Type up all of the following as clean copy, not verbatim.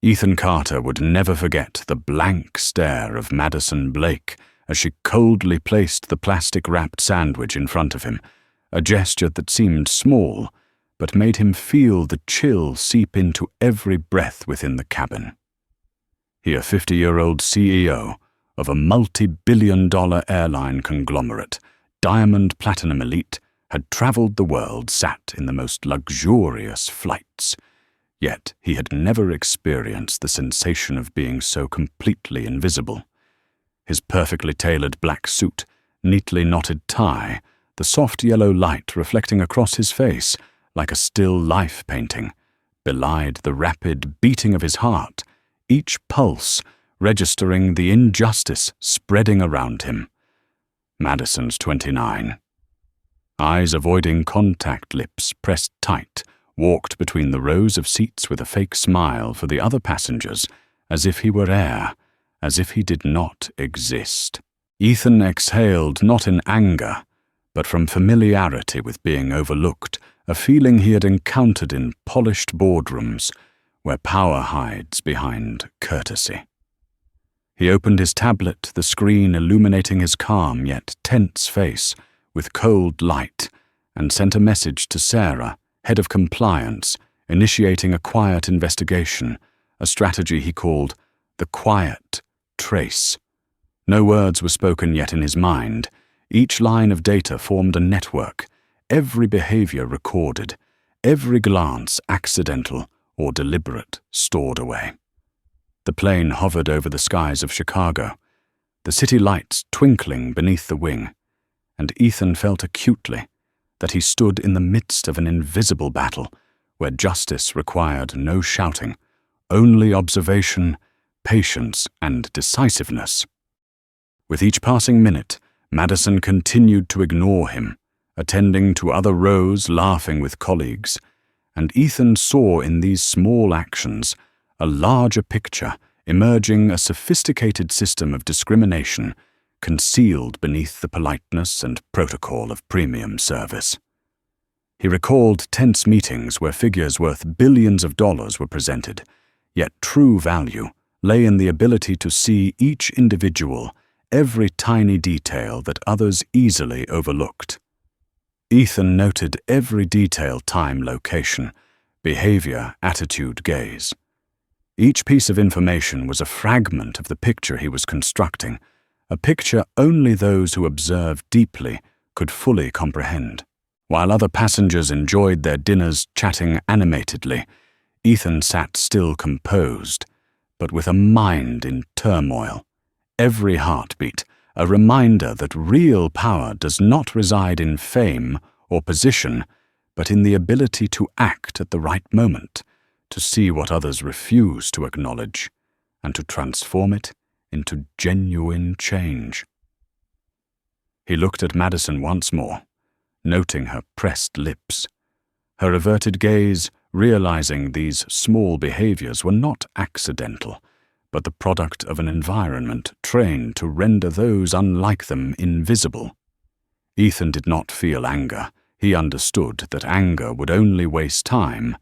Ethan Carter would never forget the blank stare of Madison Blake as she coldly placed the plastic-wrapped sandwich in front of him, a gesture that seemed small, but made him feel the chill seep into every breath within the cabin. He, a 50-year-old CEO of a multi-billion-dollar airline conglomerate, Diamond Platinum Elite, had traveled the world, sat in the most luxurious flights. Yet he had never experienced the sensation of being so completely invisible. His perfectly tailored black suit, neatly knotted tie, the soft yellow light reflecting across his face like a still life painting, belied the rapid beating of his heart, each pulse registering the injustice spreading around him. Madison's 29. Eyes avoiding contact, lips pressed tight, walked between the rows of seats with a fake smile for the other passengers, as if he were air, as if he did not exist. Ethan exhaled not in anger, but from familiarity with being overlooked, a feeling he had encountered in polished boardrooms, where power hides behind courtesy. He opened his tablet, the screen illuminating his calm yet tense face with cold light, and sent a message to Sarah, head of compliance, initiating a quiet investigation, a strategy he called the quiet trace. No words were spoken yet in his mind. Each line of data formed a network, every behavior recorded, every glance accidental or deliberate stored away. The plane hovered over the skies of Chicago, the city lights twinkling beneath the wing, and Ethan felt acutely that he stood in the midst of an invisible battle where justice required no shouting, only observation, patience, and decisiveness. With each passing minute, Madison continued to ignore him, attending to other rows, laughing with colleagues, and Ethan saw in these small actions a larger picture emerging, a sophisticated system of discrimination concealed beneath the politeness and protocol of premium service. He recalled tense meetings where figures worth billions of dollars were presented, yet true value lay in the ability to see each individual, every tiny detail that others easily overlooked. Ethan noted every detail, time, location, behavior, attitude, gaze. Each piece of information was a fragment of the picture he was constructing, a picture only those who observed deeply could fully comprehend. While other passengers enjoyed their dinners chatting animatedly, Ethan sat still, composed, but with a mind in turmoil. Every heartbeat a reminder that real power does not reside in fame or position, but in the ability to act at the right moment, to see what others refuse to acknowledge, and to transform it into genuine change. He looked at Madison once more, noting her pressed lips, her averted gaze, realizing these small behaviors were not accidental, but the product of an environment trained to render those unlike them invisible. Ethan did not feel anger. He understood that anger would only waste time,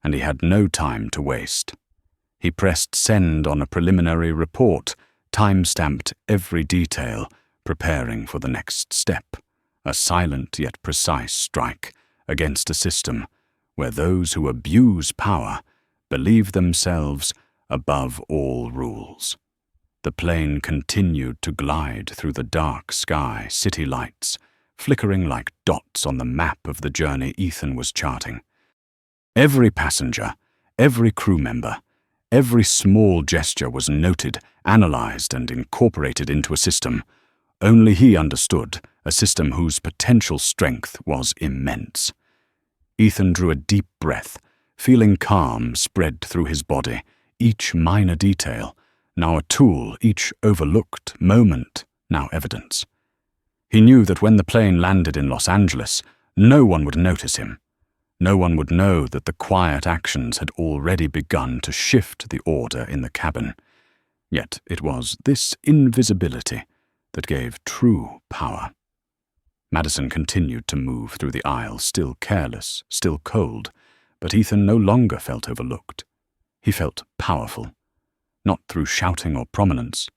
and he had no time to waste. He pressed send on a preliminary report, time-stamped every detail, preparing for the next step, a silent yet precise strike against a system where those who abuse power believe themselves above all rules. The plane continued to glide through the dark sky, city lights, flickering like dots on the map of the journey Ethan was charting. Every passenger, every crew member, every small gesture was noted, analyzed, and incorporated into a system. Only he understood, a system whose potential strength was immense. Ethan drew a deep breath, feeling calm spread through his body, each minor detail, now a tool, each overlooked moment, now evidence. He knew that when the plane landed in Los Angeles, no one would notice him. No one would know that the quiet actions had already begun to shift the order in the cabin. Yet it was this invisibility that gave true power. Madison continued to move through the aisle, still careless, still cold, but Ethan no longer felt overlooked. He felt powerful, not through shouting or prominence,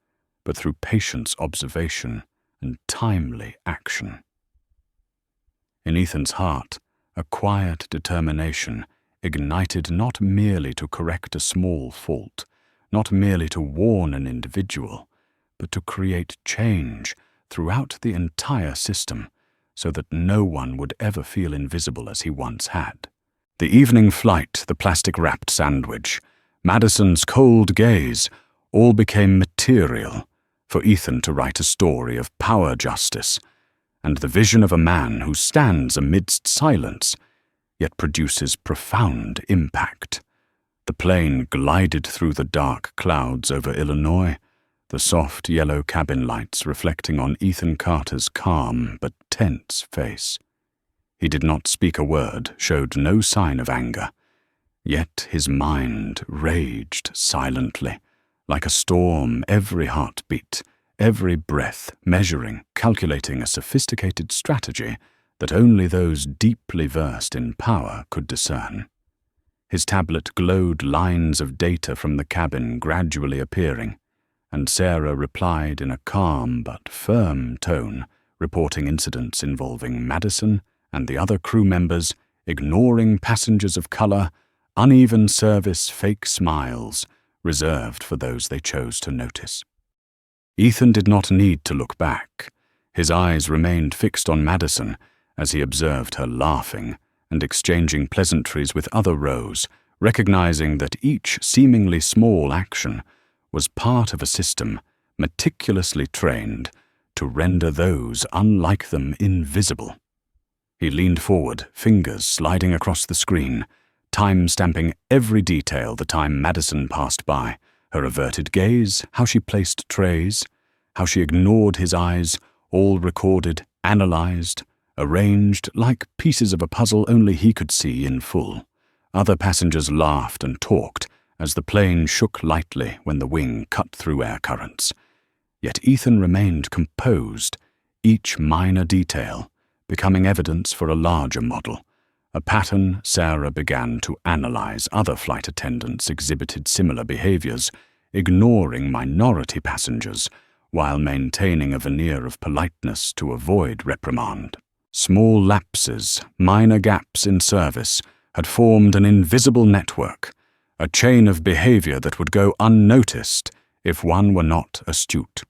but through patient observation and timely action. In Ethan's heart, a quiet determination ignited not merely to correct a small fault, not merely to warn an individual, but to create change throughout the entire system so that no one would ever feel invisible as he once had. The evening flight, the plastic-wrapped sandwich, Madison's cold gaze, all became material for Ethan to write a story of power justice and the vision of a man who stands amidst silence, yet produces profound impact. The plane glided through the dark clouds over Illinois, the soft yellow cabin lights reflecting on Ethan Carter's calm but tense face. He did not speak a word, showed no sign of anger, yet his mind raged silently, like a storm, every heartbeat, every breath measuring, calculating a sophisticated strategy that only those deeply versed in power could discern. His tablet glowed, lines of data from the cabin gradually appearing, and Sarah replied in a calm but firm tone, reporting incidents involving Madison and the other crew members, ignoring passengers of color, uneven service, fake smiles, reserved for those they chose to notice. Ethan did not need to look back. His eyes remained fixed on Madison as he observed her laughing and exchanging pleasantries with other rows, recognizing that each seemingly small action was part of a system meticulously trained to render those unlike them invisible. He leaned forward, fingers sliding across the screen, time-stamping every detail the time Madison passed by, her averted gaze, how she placed trays, how she ignored his eyes, all recorded, analyzed, arranged like pieces of a puzzle only he could see in full. Other passengers laughed and talked as the plane shook lightly when the wing cut through air currents. Yet Ethan remained composed, each minor detail becoming evidence for a larger model, a pattern Sarah began to analyze. Other flight attendants exhibited similar behaviors, ignoring minority passengers while maintaining a veneer of politeness to avoid reprimand. Small lapses, minor gaps in service, had formed an invisible network, a chain of behavior that would go unnoticed if one were not astute.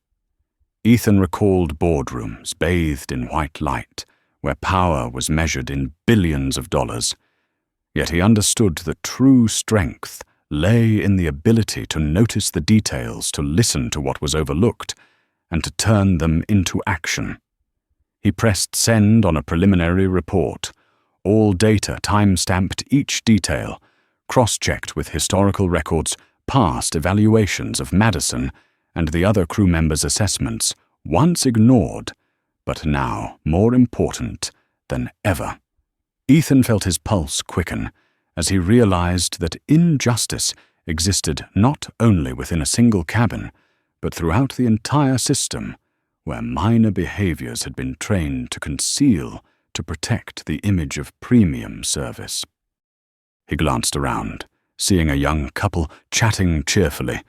Ethan recalled boardrooms bathed in white light, where power was measured in billions of dollars. Yet he understood that true strength lay in the ability to notice the details, to listen to what was overlooked, and to turn them into action. He pressed send on a preliminary report, all data time-stamped, each detail, cross-checked with historical records, past evaluations of Madison and the other crew members' assessments, once ignored, but now more important than ever. Ethan felt his pulse quicken as he realized that injustice existed not only within a single cabin, but throughout the entire system, where minor behaviors had been trained to conceal, to protect the image of premium service. He glanced around, seeing a young couple chatting cheerfully,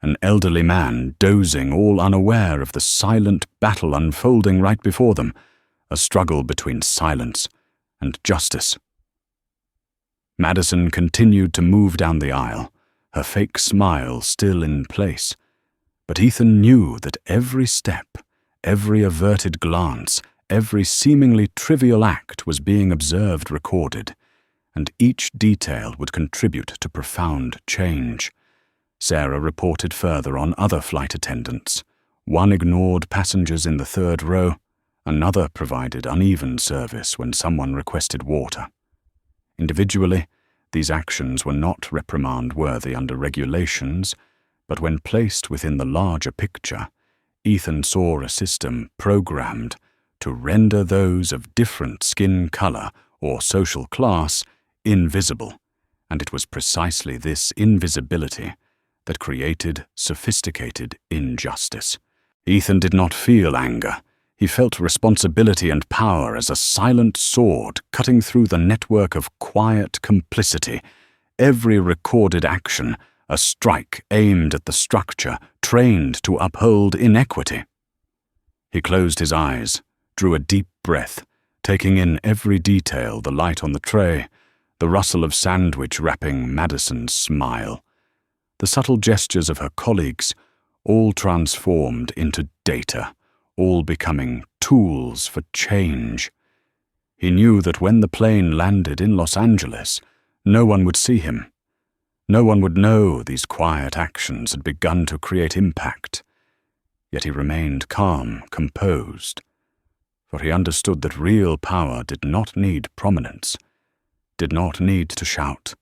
an elderly man dozing, all unaware of the silent battle unfolding right before them, a struggle between silence and justice. Madison continued to move down the aisle, her fake smile still in place, but Ethan knew that every step, every averted glance, every seemingly trivial act was being observed, recorded, and each detail would contribute to profound change. Sarah reported further on other flight attendants. One ignored passengers in the third row, another provided uneven service when someone requested water. Individually, these actions were not reprimand-worthy under regulations, but when placed within the larger picture, Ethan saw a system programmed to render those of different skin color or social class invisible, and it was precisely this invisibility that created sophisticated injustice. Ethan did not feel anger. He felt responsibility and power as a silent sword cutting through the network of quiet complicity, every recorded action, a strike aimed at the structure, trained to uphold inequity. He closed his eyes, drew a deep breath, taking in every detail, the light on the tray, the rustle of sandwich wrapping Madison's smile, the subtle gestures of her colleagues, all transformed into data, all becoming tools for change. He knew that when the plane landed in Los Angeles, no one would see him. No one would know these quiet actions had begun to create impact. Yet he remained calm, composed, for he understood that real power did not need prominence, did not need to shout.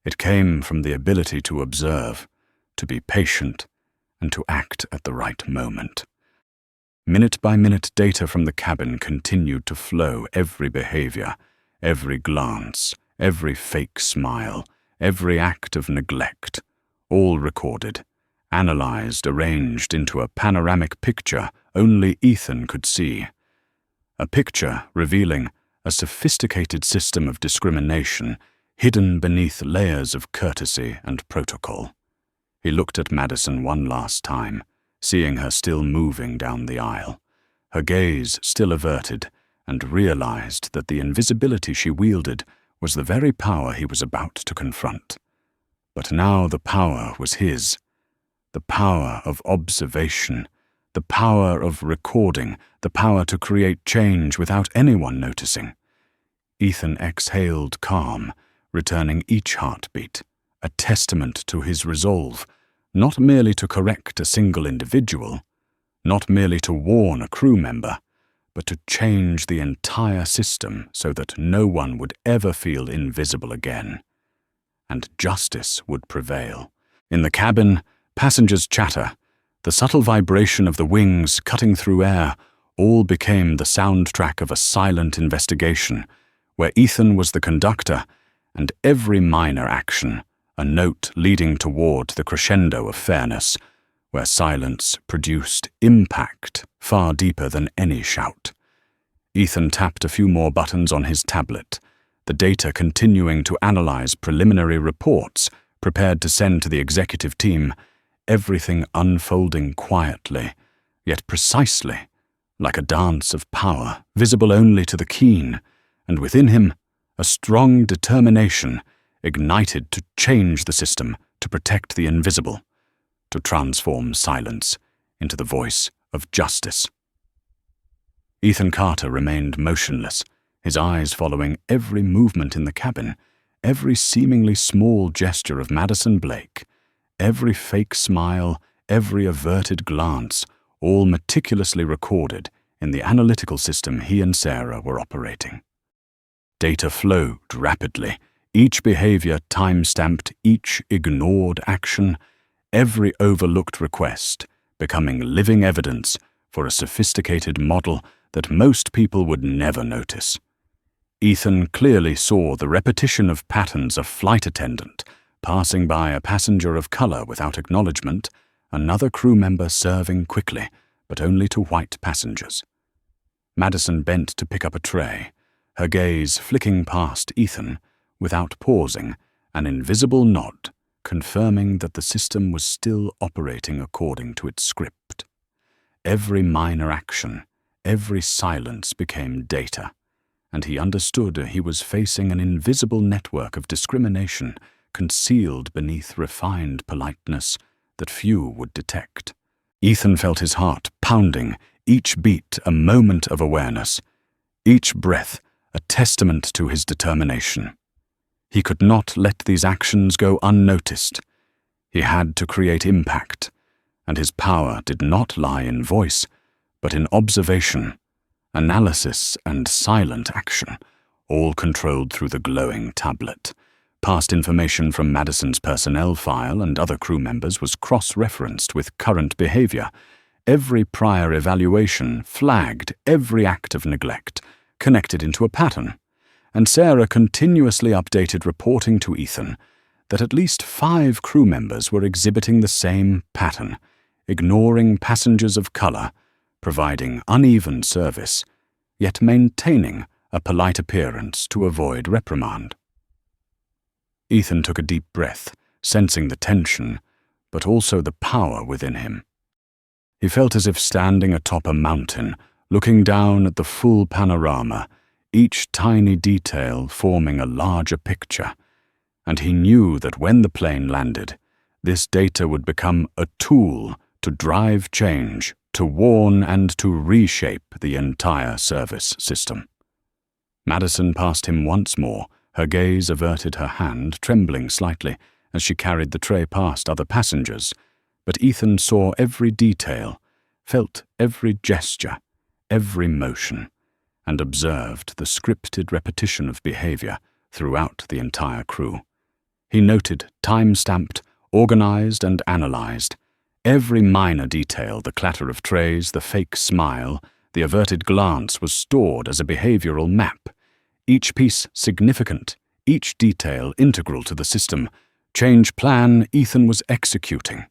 It came from the ability to observe, to be patient, and to act at the right moment. Minute by minute, data from the cabin continued to flow, every behavior, every glance, every fake smile, every act of neglect, all recorded, analyzed, arranged into a panoramic picture only Ethan could see. A picture revealing a sophisticated system of discrimination hidden beneath layers of courtesy and protocol. He looked at Madison one last time, seeing her still moving down the aisle, her gaze still averted, and realized that the invisibility she wielded was the very power he was about to confront. But now the power was his, the power of observation, the power of recording, the power to create change without anyone noticing. Ethan exhaled calm, returning each heartbeat, a testament to his resolve, not merely to correct a single individual, not merely to warn a crew member, but to change the entire system so that no one would ever feel invisible again. And justice would prevail. In the cabin, passengers' chatter, the subtle vibration of the wings cutting through air, all became the soundtrack of a silent investigation, where Ethan was the conductor, and every minor action, a note leading toward the crescendo of fairness, where silence produced impact far deeper than any shout. Ethan tapped a few more buttons on his tablet, the data continuing to analyze preliminary reports prepared to send to the executive team, everything unfolding quietly, yet precisely, like a dance of power, visible only to the keen, and within him, a strong determination ignited to change the system, to protect the invisible, to transform silence into the voice of justice. Ethan Carter remained motionless, his eyes following every movement in the cabin, every seemingly small gesture of Madison Blake, every fake smile, every averted glance, all meticulously recorded in the analytical system he and Sarah were operating. Data flowed rapidly, each behavior time-stamped, each ignored action, every overlooked request becoming living evidence for a sophisticated model that most people would never notice. Ethan clearly saw the repetition of patterns: a flight attendant passing by a passenger of color without acknowledgement, another crew member serving quickly, but only to white passengers. Madison bent to pick up a tray, her gaze flicking past Ethan, without pausing, an invisible nod, confirming that the system was still operating according to its script. Every minor action, every silence became data, and he understood he was facing an invisible network of discrimination concealed beneath refined politeness that few would detect. Ethan felt his heart pounding, each beat a moment of awareness, each breath a testament to his determination. He could not let these actions go unnoticed. He had to create impact, and his power did not lie in voice, but in observation, analysis, and silent action, all controlled through the glowing tablet. Past information from Madison's personnel file and other crew members was cross-referenced with current behavior. Every prior evaluation flagged every act of neglect, connected into a pattern, and Sarah continuously updated reporting to Ethan that at least 5 crew members were exhibiting the same pattern, ignoring passengers of color, providing uneven service, yet maintaining a polite appearance to avoid reprimand. Ethan took a deep breath, sensing the tension, but also the power within him. He felt as if standing atop a mountain, looking down at the full panorama, each tiny detail forming a larger picture, and he knew that when the plane landed, this data would become a tool to drive change, to warn and to reshape the entire service system. Madison passed him once more, her gaze averted, her hand trembling slightly as she carried the tray past other passengers, but Ethan saw every detail, felt every gesture, every motion, and observed the scripted repetition of behavior throughout the entire crew. He noted, time-stamped, organized and analyzed, every minor detail, the clatter of trays, the fake smile, the averted glance was stored as a behavioral map, each piece significant, each detail integral to the system, change plan Ethan was executing.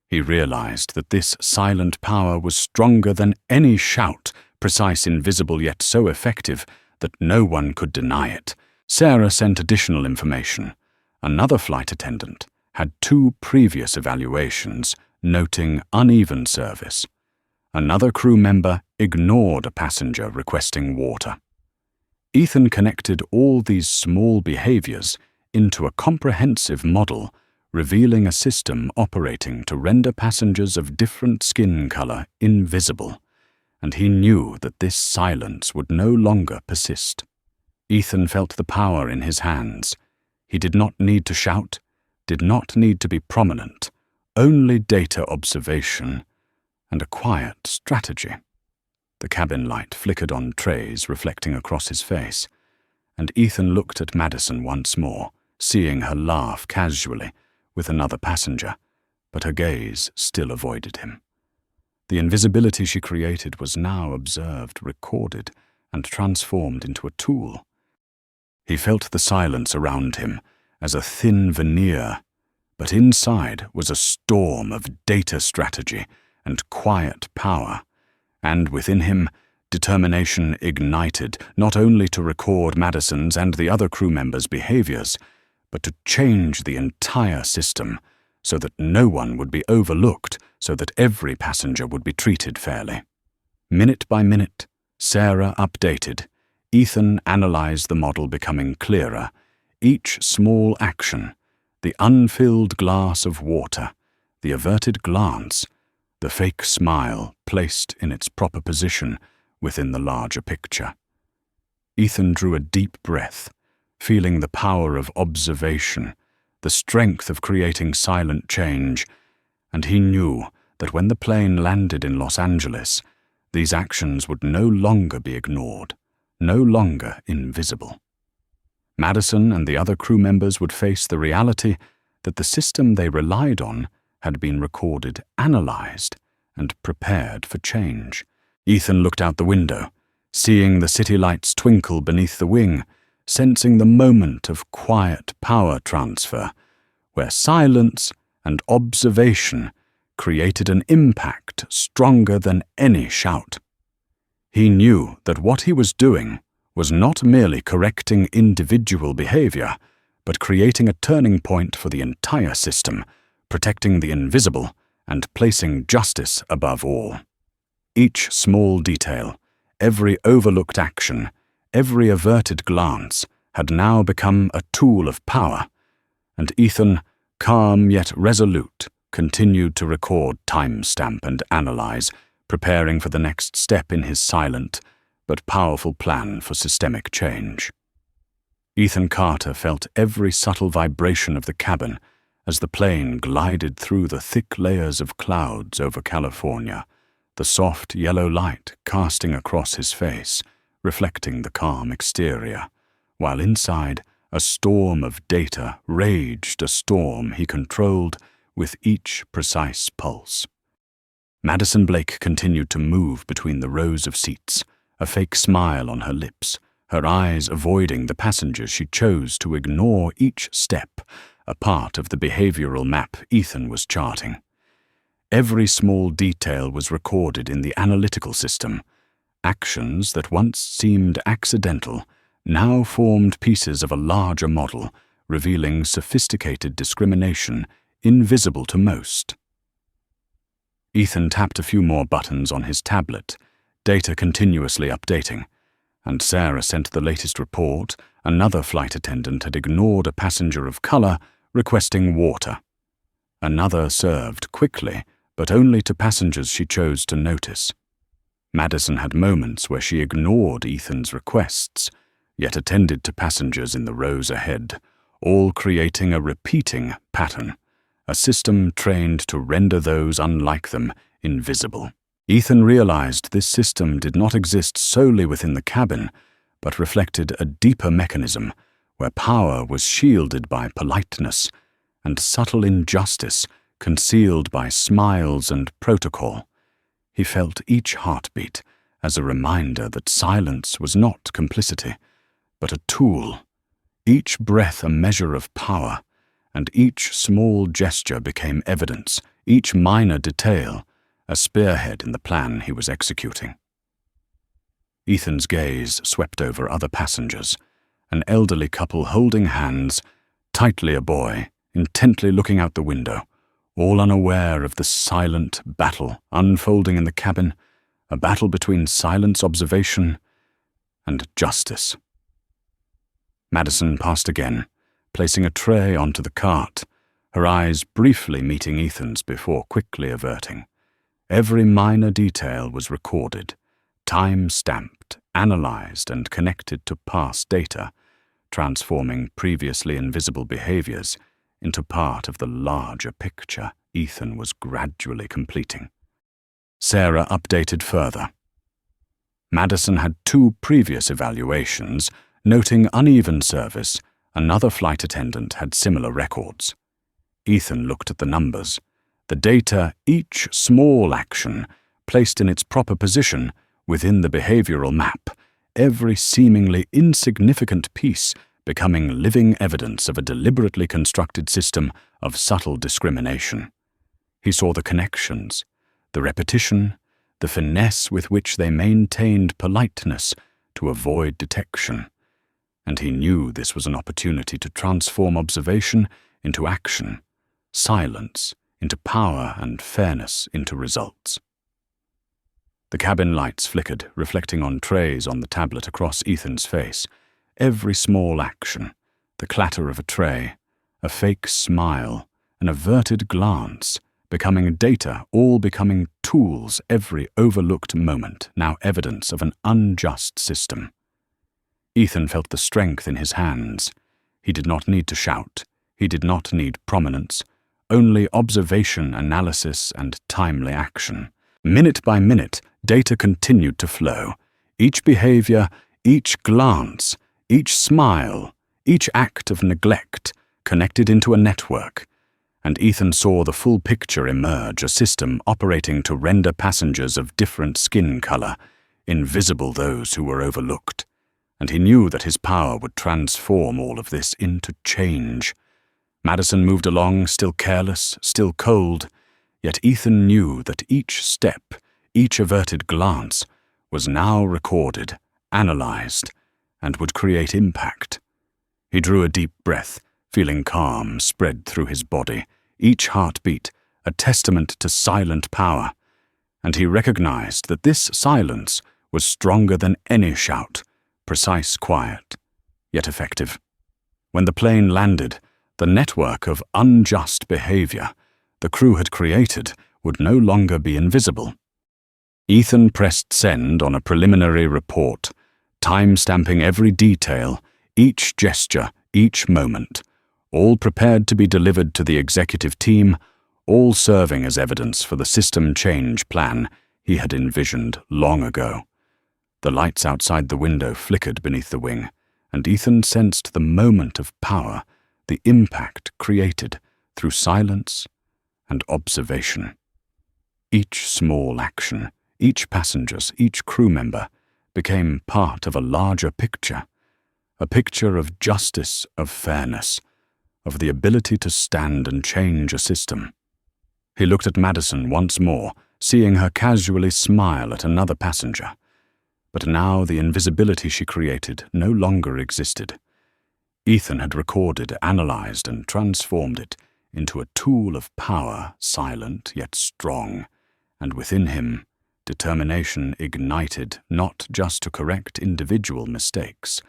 He realized that this silent power was stronger than any shout, precise, invisible, yet so effective that no one could deny it. Sarah sent additional information. Another flight attendant had 2 previous evaluations, noting uneven service. Another crew member ignored a passenger requesting water. Ethan connected all these small behaviors into a comprehensive model, revealing a system operating to render passengers of different skin color invisible, and he knew that this silence would no longer persist. Ethan felt the power in his hands. He did not need to shout, did not need to be prominent, only data observation and a quiet strategy. The cabin light flickered on trays, reflecting across his face, and Ethan looked at Madison once more, seeing her laugh casually with another passenger, but her gaze still avoided him. The invisibility she created was now observed, recorded, and transformed into a tool. He felt the silence around him as a thin veneer, but inside was a storm of data strategy and quiet power, and within him, determination ignited, not only to record Madison's and the other crew members' behaviors, but to change the entire system so that no one would be overlooked, so that every passenger would be treated fairly. Minute by minute, Sarah updated. Ethan analyzed the model, becoming clearer. Each small action, the unfilled glass of water, the averted glance, the fake smile placed in its proper position within the larger picture. Ethan drew a deep breath, feeling the power of observation, the strength of creating silent change, and he knew that when the plane landed in Los Angeles, these actions would no longer be ignored, no longer invisible. Madison and the other crew members would face the reality that the system they relied on had been recorded, analyzed, and prepared for change. Ethan looked out the window, seeing the city lights twinkle beneath the wing, sensing the moment of quiet power transfer, where silence and observation created an impact stronger than any shout. He knew that what he was doing was not merely correcting individual behavior, but creating a turning point for the entire system, protecting the invisible and placing justice above all. Each small detail, every overlooked action, every averted glance had now become a tool of power, and Ethan, calm yet resolute, continued to record, timestamp, and analyze, preparing for the next step in his silent but powerful plan for systemic change. Ethan Carter felt every subtle vibration of the cabin as the plane glided through the thick layers of clouds over California, the soft yellow light casting across his face, reflecting the calm exterior, while inside a storm of data raged, a storm he controlled with each precise pulse. Madison Blake continued to move between the rows of seats, a fake smile on her lips, her eyes avoiding the passengers she chose to ignore, each step a part of the behavioral map Ethan was charting. Every small detail was recorded in the analytical system. Actions that once seemed accidental now formed pieces of a larger model, revealing sophisticated discrimination invisible to most. Ethan tapped a few more buttons on his tablet, data continuously updating, and Sarah sent the latest report. Another flight attendant had ignored a passenger of color requesting water. Another served quickly, but only to passengers she chose to notice. Madison had moments where she ignored Ethan's requests, yet attended to passengers in the rows ahead, all creating a repeating pattern, a system trained to render those unlike them invisible. Ethan realized this system did not exist solely within the cabin, but reflected a deeper mechanism where power was shielded by politeness and subtle injustice concealed by smiles and protocol. He felt each heartbeat as a reminder that silence was not complicity, but a tool, each breath a measure of power, and each small gesture became evidence, each minor detail a spearhead in the plan he was executing. Ethan's gaze swept over other passengers, an elderly couple holding hands, tightly a boy, intently looking out the window, all unaware of the silent battle unfolding in the cabin, a battle between silence observation and justice. Madison passed again, placing a tray onto the cart, her eyes briefly meeting Ethan's before quickly averting. Every minor detail was recorded, time-stamped, analyzed, and connected to past data, transforming previously invisible behaviors into part of the larger picture Ethan was gradually completing. Sarah updated further. Madison had 2 previous evaluations, noting uneven service. Another flight attendant had similar records. Ethan looked at the numbers. The data, each small action, placed in its proper position within the behavioral map, every seemingly insignificant piece becoming living evidence of a deliberately constructed system of subtle discrimination. He saw the connections, the repetition, the finesse with which they maintained politeness to avoid detection, and he knew this was an opportunity to transform observation into action, silence into power, and fairness into results. The cabin lights flickered, reflecting on trays on the tablet across Ethan's face. Every small action, the clatter of a tray, a fake smile, an averted glance, becoming data, all becoming tools, every overlooked moment, now evidence of an unjust system. Ethan felt the strength in his hands. He did not need to shout. He did not need prominence. Only observation, analysis, and timely action. Minute by minute, data continued to flow. Each behavior, each glance, each smile, each act of neglect connected into a network, and Ethan saw the full picture emerge, a system operating to render passengers of different skin color invisible those who were overlooked, and he knew that his power would transform all of this into change. Madison moved along, still careless, still cold, yet Ethan knew that each step, each averted glance, was now recorded, analyzed, and would create impact. He drew a deep breath, feeling calm spread through his body, each heartbeat a testament to silent power, and he recognized that this silence was stronger than any shout, precise, quiet, yet effective. When the plane landed, the network of unjust behavior the crew had created would no longer be invisible. Ethan pressed send on a preliminary report, time-stamping every detail, each gesture, each moment, all prepared to be delivered to the executive team, all serving as evidence for the system change plan he had envisioned long ago. The lights outside the window flickered beneath the wing, and Ethan sensed the moment of power, the impact created through silence and observation. Each small action, each passenger's, each crew member became part of a larger picture, a picture of justice, of fairness, of the ability to stand and change a system. He looked at Madison once more, seeing her casually smile at another passenger. But now the invisibility she created no longer existed. Ethan had recorded, analyzed, and transformed it into a tool of power, silent yet strong, and within him, determination ignited not just to correct individual mistakes,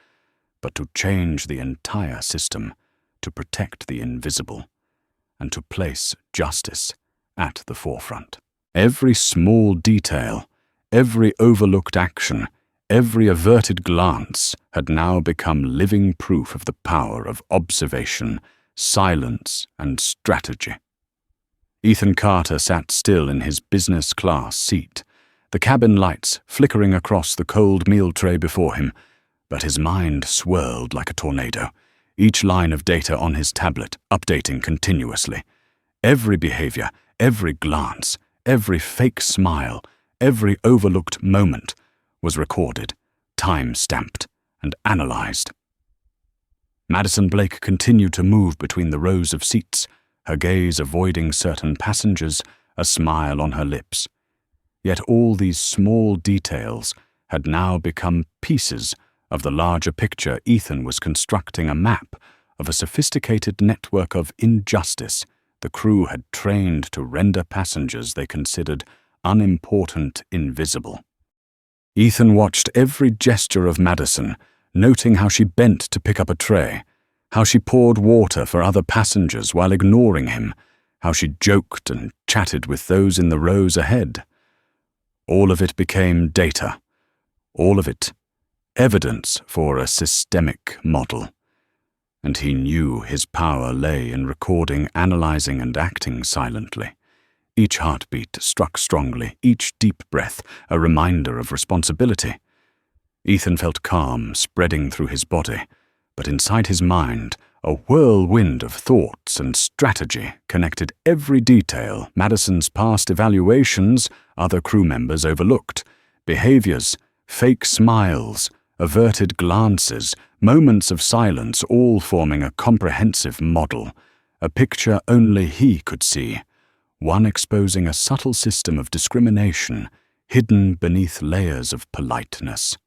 but to change the entire system, to protect the invisible, and to place justice at the forefront. Every small detail, every overlooked action, every averted glance had now become living proof of the power of observation, silence, and strategy. Ethan Carter sat still in his business-class seat, the cabin lights flickering across the cold meal tray before him, but his mind swirled like a tornado, each line of data on his tablet updating continuously. Every behavior, every glance, every fake smile, every overlooked moment was recorded, time-stamped, and analyzed. Madison Blake continued to move between the rows of seats, her gaze avoiding certain passengers, a smile on her lips. Yet all these small details had now become pieces of the larger picture. Ethan was constructing a map of a sophisticated network of injustice the crew had trained to render passengers they considered unimportant invisible. Ethan watched every gesture of Madison, noting how she bent to pick up a tray, how she poured water for other passengers while ignoring him, how she joked and chatted with those in the rows ahead. All of it became data, all of it evidence for a systemic model. And he knew his power lay in recording, analyzing, and acting silently. Each heartbeat struck strongly, each deep breath a reminder of responsibility. Ethan felt calm spreading through his body, but inside his mind, a whirlwind of thoughts and strategy connected every detail Madison's past evaluations other crew members overlooked, behaviors, fake smiles, averted glances, moments of silence, all forming a comprehensive model, a picture only he could see, one exposing a subtle system of discrimination hidden beneath layers of politeness.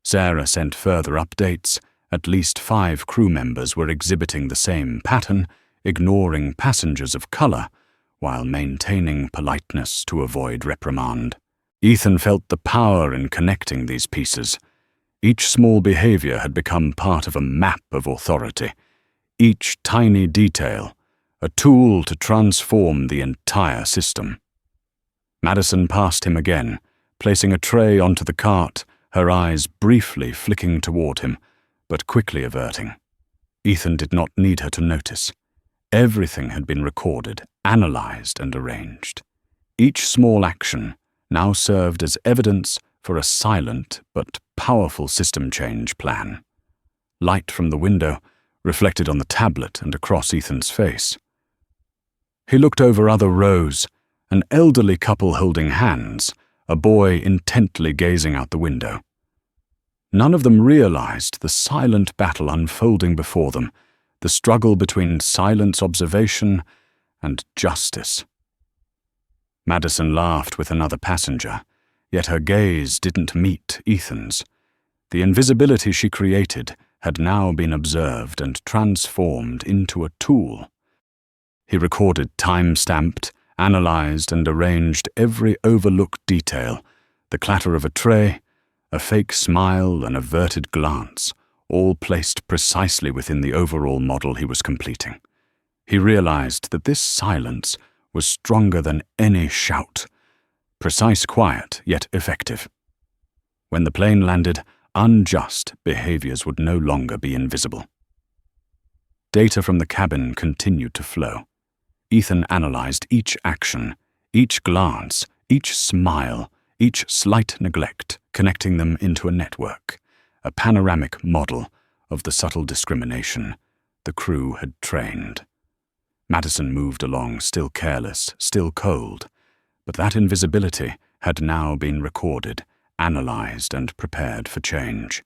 Sarah sent further updates. At least 5 crew members were exhibiting the same pattern, ignoring passengers of color, while maintaining politeness to avoid reprimand. Ethan felt the power in connecting these pieces. Each small behavior had become part of a map of authority, each tiny detail a tool to transform the entire system. Madison passed him again, placing a tray onto the cart, her eyes briefly flicking toward him, but quickly averting. Ethan did not need her to notice. Everything had been recorded, analyzed, and arranged. Each small action now served as evidence for a silent but powerful system change plan. Light from the window reflected on the tablet and across Ethan's face. He looked over other rows, an elderly couple holding hands, a boy intently gazing out the window. None of them realized the silent battle unfolding before them, the struggle between silence observation and justice. Madison laughed with another passenger, yet her gaze didn't meet Ethan's. The invisibility she created had now been observed and transformed into a tool. He recorded, time-stamped, analyzed, and arranged every overlooked detail, the clatter of a tray, a fake smile, an averted glance, all placed precisely within the overall model he was completing. He realized that this silence was stronger than any shout, precise, quiet, yet effective. When the plane landed, unjust behaviors would no longer be invisible. Data from the cabin continued to flow. Ethan analyzed each action, each glance, each smile, each slight neglect, connecting them into a network, a panoramic model of the subtle discrimination the crew had trained. Madison moved along, still careless, still cold, but that invisibility had now been recorded, analyzed, and prepared for change.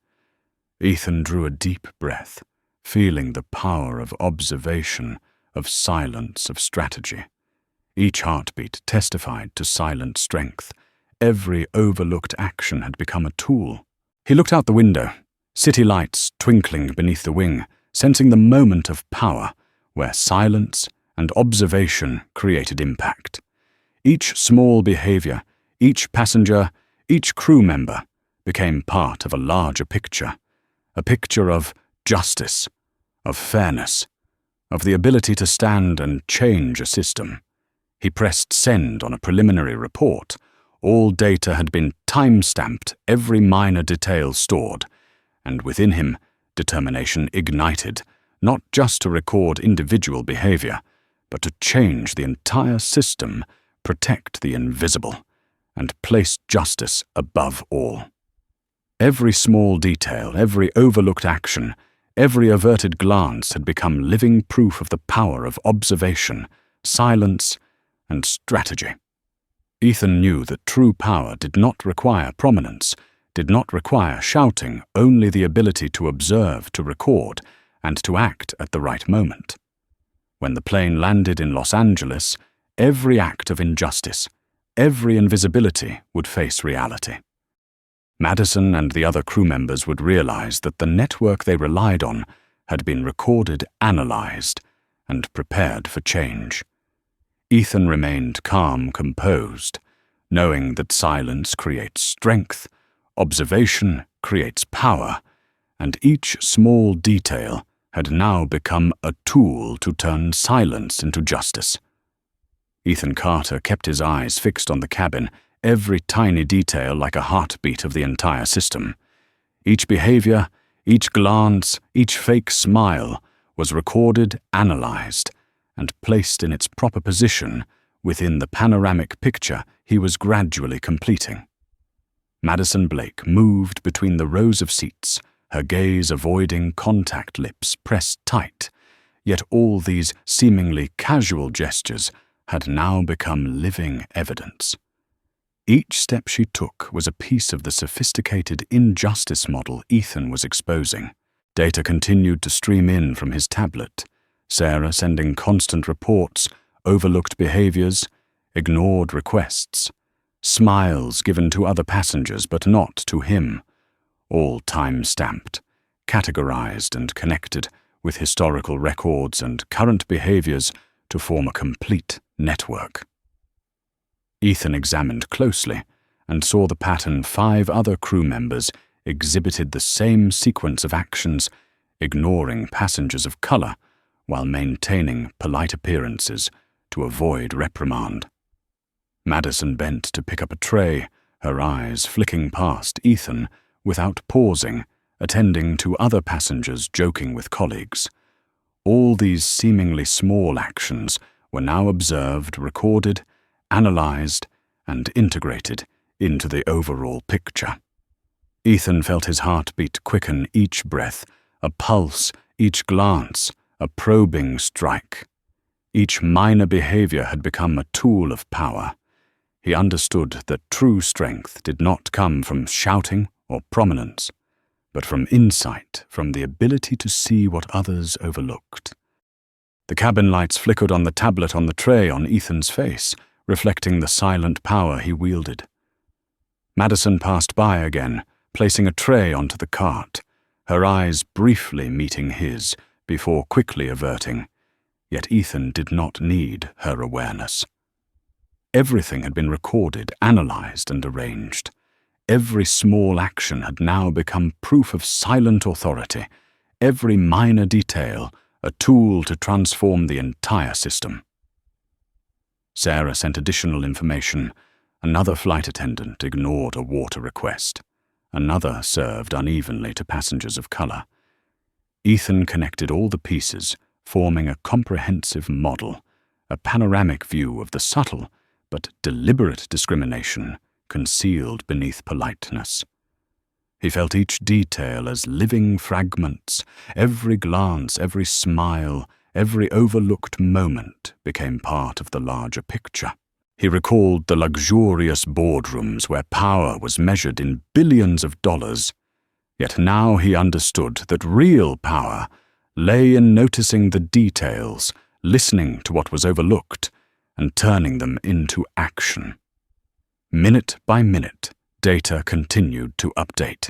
Ethan drew a deep breath, feeling the power of observation, of silence, of strategy. Each heartbeat testified to silent strength. Every overlooked action had become a tool. He looked out the window, city lights twinkling beneath the wing, sensing the moment of power where silence and observation created impact. Each small behavior, each passenger, each crew member became part of a larger picture, a picture of justice, of fairness, of the ability to stand and change a system. He pressed send on a preliminary report. All data had been time-stamped, every minor detail stored, and within him, determination ignited, not just to record individual behavior, but to change the entire system, protect the invisible, and place justice above all. Every small detail, every overlooked action, every averted glance had become living proof of the power of observation, silence, and strategy. Ethan knew that true power did not require prominence, did not require shouting, only the ability to observe, to record, and to act at the right moment. When the plane landed in Los Angeles, every act of injustice, every invisibility would face reality. Madison and the other crew members would realize that the network they relied on had been recorded, analyzed, and prepared for change. Ethan remained calm, composed, knowing that silence creates strength, observation creates power, and each small detail had now become a tool to turn silence into justice. Ethan Carter kept his eyes fixed on the cabin, every tiny detail like a heartbeat of the entire system. Each behavior, each glance, each fake smile was recorded, analyzed, and placed in its proper position within the panoramic picture he was gradually completing. Madison Blake moved between the rows of seats, her gaze avoiding contact, lips pressed tight, yet all these seemingly casual gestures had now become living evidence. Each step she took was a piece of the sophisticated injustice model Ethan was exposing. Data continued to stream in from his tablet, Sarah sending constant reports, overlooked behaviors, ignored requests, smiles given to other passengers but not to him, all time-stamped, categorized and connected with historical records and current behaviors to form a complete network. Ethan examined closely and saw the pattern 5 other crew members exhibited the same sequence of actions, ignoring passengers of color while maintaining polite appearances to avoid reprimand. Madison bent to pick up a tray, her eyes flicking past Ethan without pausing, attending to other passengers joking with colleagues. All these seemingly small actions were now observed, recorded, analyzed, and integrated into the overall picture. Ethan felt his heartbeat quicken each breath, a pulse, each glance, a probing strike. Each minor behavior had become a tool of power. He understood that true strength did not come from shouting or prominence, but from insight, from the ability to see what others overlooked. The cabin lights flickered on the tablet on the tray on Ethan's face, reflecting the silent power he wielded. Madison passed by again, placing a tray onto the cart, her eyes briefly meeting his before quickly averting, yet Ethan did not need her awareness. Everything had been recorded, analyzed, and arranged. Every small action had now become proof of silent authority, every minor detail a tool to transform the entire system. Sarah sent additional information. Another flight attendant ignored a water request. Another served unevenly to passengers of color. Ethan connected all the pieces, forming a comprehensive model, a panoramic view of the subtle but deliberate discrimination concealed beneath politeness. He felt each detail as living fragments. Every glance, every smile, every overlooked moment became part of the larger picture. He recalled the luxurious boardrooms where power was measured in billions of dollars. Yet now he understood that real power lay in noticing the details, listening to what was overlooked, and turning them into action. Minute by minute, data continued to update.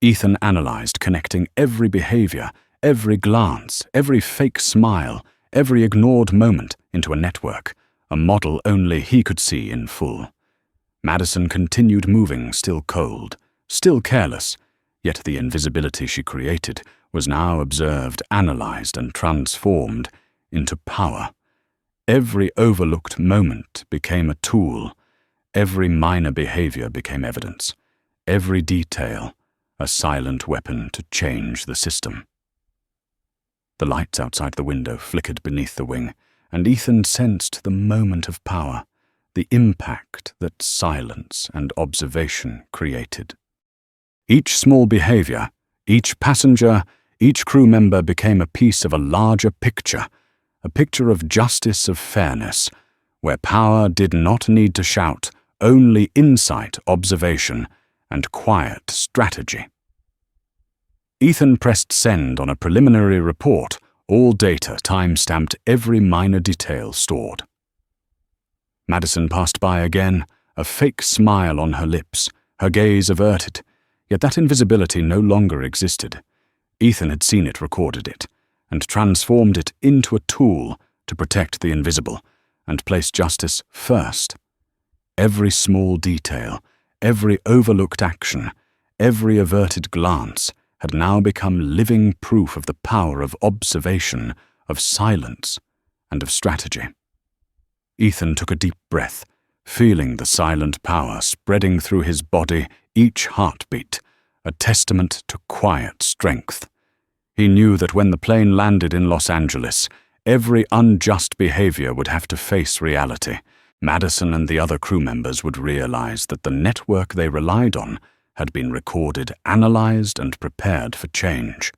Ethan analyzed, connecting every behavior, every glance, every fake smile, every ignored moment into a network, a model only he could see in full. Madison continued moving, still cold, still careless, yet the invisibility she created was now observed, analyzed, and transformed into power. Every overlooked moment became a tool. Every minor behavior became evidence. Every detail, a silent weapon to change the system. The lights outside the window flickered beneath the wing, and Ethan sensed the moment of power, the impact that silence and observation created. Each small behavior, each passenger, each crew member became a piece of a larger picture, a picture of justice, of fairness, where power did not need to shout, only insight, observation, and quiet strategy. Ethan pressed send on a preliminary report, all data time-stamped, every minor detail stored. Madison passed by again, a fake smile on her lips, her gaze averted, yet that invisibility no longer existed. Ethan had seen it, recorded it, and transformed it into a tool to protect the invisible and place justice first. Every small detail, every overlooked action, every averted glance had now become living proof of the power of observation, of silence, and of strategy. Ethan took a deep breath, feeling the silent power spreading through his body, each heartbeat, a testament to quiet strength. He knew that when the plane landed in Los Angeles, every unjust behavior would have to face reality. Madison and the other crew members would realize that the network they relied on had been recorded, analyzed, and prepared for change.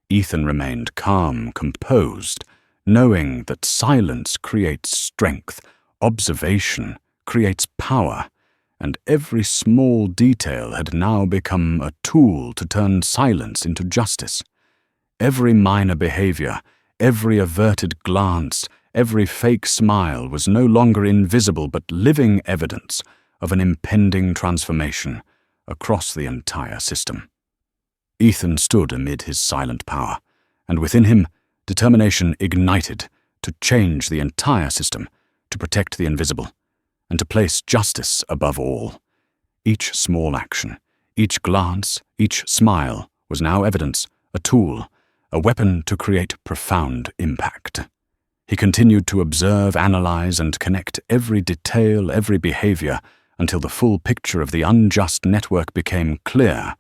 Ethan remained calm, composed, knowing that silence creates strength, observation creates power, and every small detail had now become a tool to turn silence into justice. Every minor behavior, every averted glance, every fake smile was no longer invisible but living evidence of an impending transformation across the entire system. Ethan stood amid his silent power, and within him, determination ignited to change the entire system, to protect the invisible, and to place justice above all. Each small action, each glance, each smile was now evidence, a tool, a weapon to create profound impact. He continued to observe, analyze, and connect every detail, every behavior, until the full picture of the unjust network became clear,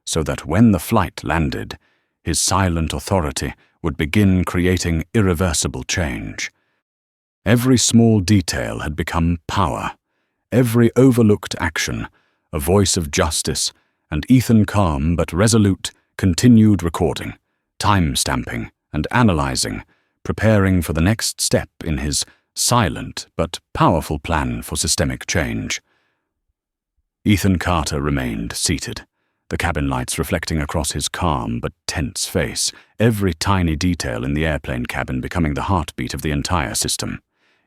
so that when the flight landed, his silent authority would begin creating irreversible change. Every small detail had become power, every overlooked action, a voice of justice, and Ethan, calm but resolute, continued recording, time-stamping, and analyzing, preparing for the next step in his silent but powerful plan for systemic change. Ethan Carter remained seated, the cabin lights reflecting across his calm but tense face, every tiny detail in the airplane cabin becoming the heartbeat of the entire system.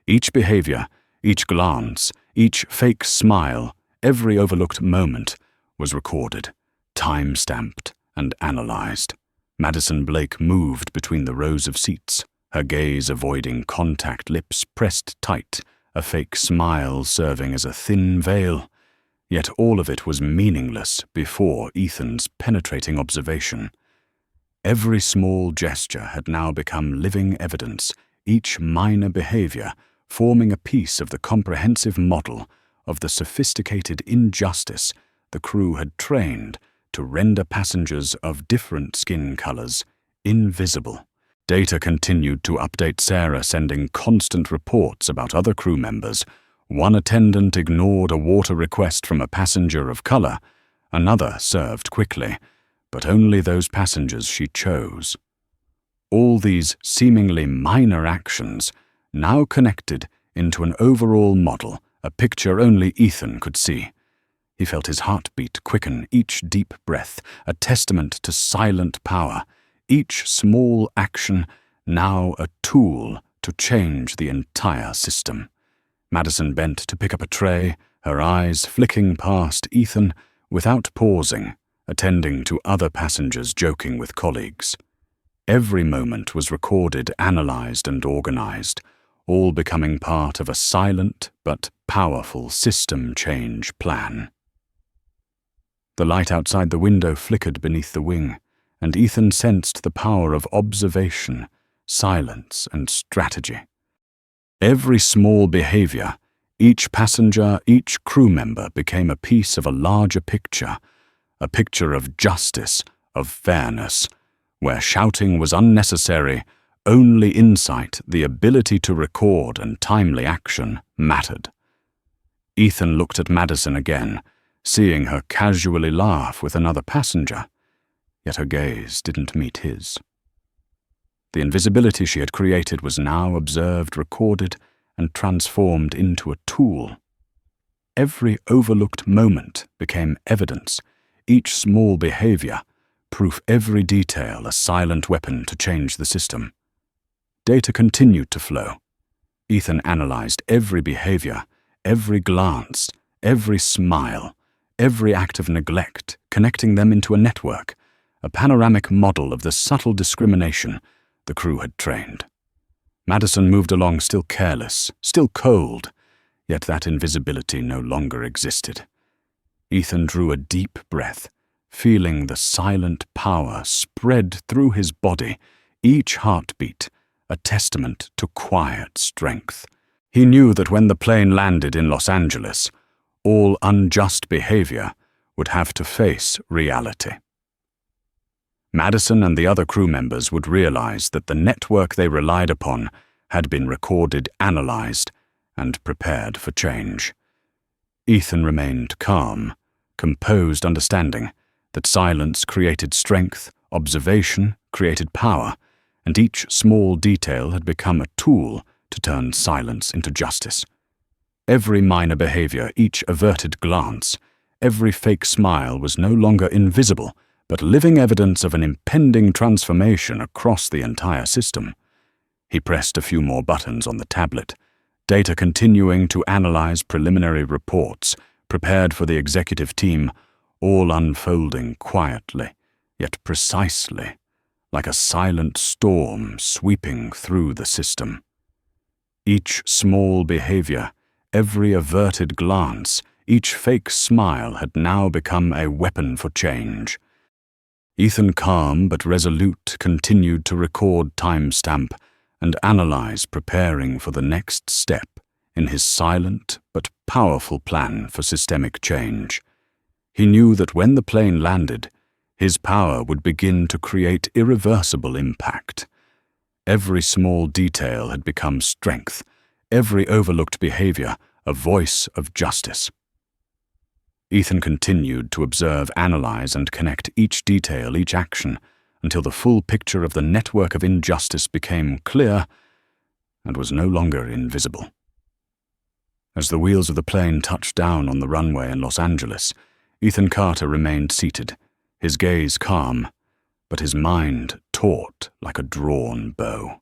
Each behavior, each glance, each fake smile, every overlooked moment was recorded, time-stamped, and analyzed. Madison Blake moved between the rows of seats, her gaze avoiding contact, lips pressed tight, a fake smile serving as a thin veil. Yet all of it was meaningless before Ethan's penetrating observation. Every small gesture had now become living evidence, each minor behavior forming a piece of the comprehensive model of the sophisticated injustice the crew had trained to render passengers of different skin colors invisible. Data continued to update Sarah, sending constant reports about other crew members. One attendant ignored a water request from a passenger of color. Another served quickly, but only those passengers she chose. All these seemingly minor actions now connected into an overall model, a picture only Ethan could see. He felt his heartbeat quicken, each deep breath a testament to silent power, each small action now a tool to change the entire system. Madison bent to pick up a tray, her eyes flicking past Ethan without pausing, attending to other passengers joking with colleagues. Every moment was recorded, analyzed, and organized, all becoming part of a silent but powerful system change plan. The light outside the window flickered beneath the wing, and Ethan sensed the power of observation, silence, and strategy. Every small behavior, each passenger, each crew member became a piece of a larger picture, a picture of justice, of fairness, where shouting was unnecessary, only insight, the ability to record, and timely action mattered. Ethan looked at Madison again, seeing her casually laugh with another passenger, yet her gaze didn't meet his. The invisibility she had created was now observed, recorded, and transformed into a tool. Every overlooked moment became evidence, each small behavior, proof, every detail a silent weapon to change the system. Data continued to flow. Ethan analyzed every behavior, every glance, every smile, every act of neglect, connecting them into a network, a panoramic model of the subtle discrimination the crew had trained. Madison moved along still careless, still cold, yet that invisibility no longer existed. Ethan drew a deep breath, feeling the silent power spread through his body, each heartbeat a testament to quiet strength. He knew that when the plane landed in Los Angeles, all unjust behavior would have to face reality. Madison and the other crew members would realize that the network they relied upon had been recorded, analyzed, and prepared for change. Ethan remained calm, composed, understanding that silence created strength, observation created power, and each small detail had become a tool to turn silence into justice. Every minor behavior, each averted glance, every fake smile was no longer invisible, but living evidence of an impending transformation across the entire system. He pressed a few more buttons on the tablet, data continuing to analyze preliminary reports, prepared for the executive team, all unfolding quietly, yet precisely, like a silent storm sweeping through the system. Each small behavior, every averted glance, each fake smile had now become a weapon for change. Ethan, calm but resolute, continued to record timestamp and analyze, preparing for the next step in his silent but powerful plan for systemic change. He knew that when the plane landed, his power would begin to create irreversible impact. Every small detail had become strength, every overlooked behavior a voice of justice. Ethan continued to observe, analyze, and connect each detail, each action, until the full picture of the network of injustice became clear and was no longer invisible. As the wheels of the plane touched down on the runway in Los Angeles, Ethan Carter remained seated, his gaze calm, but his mind taut like a drawn bow.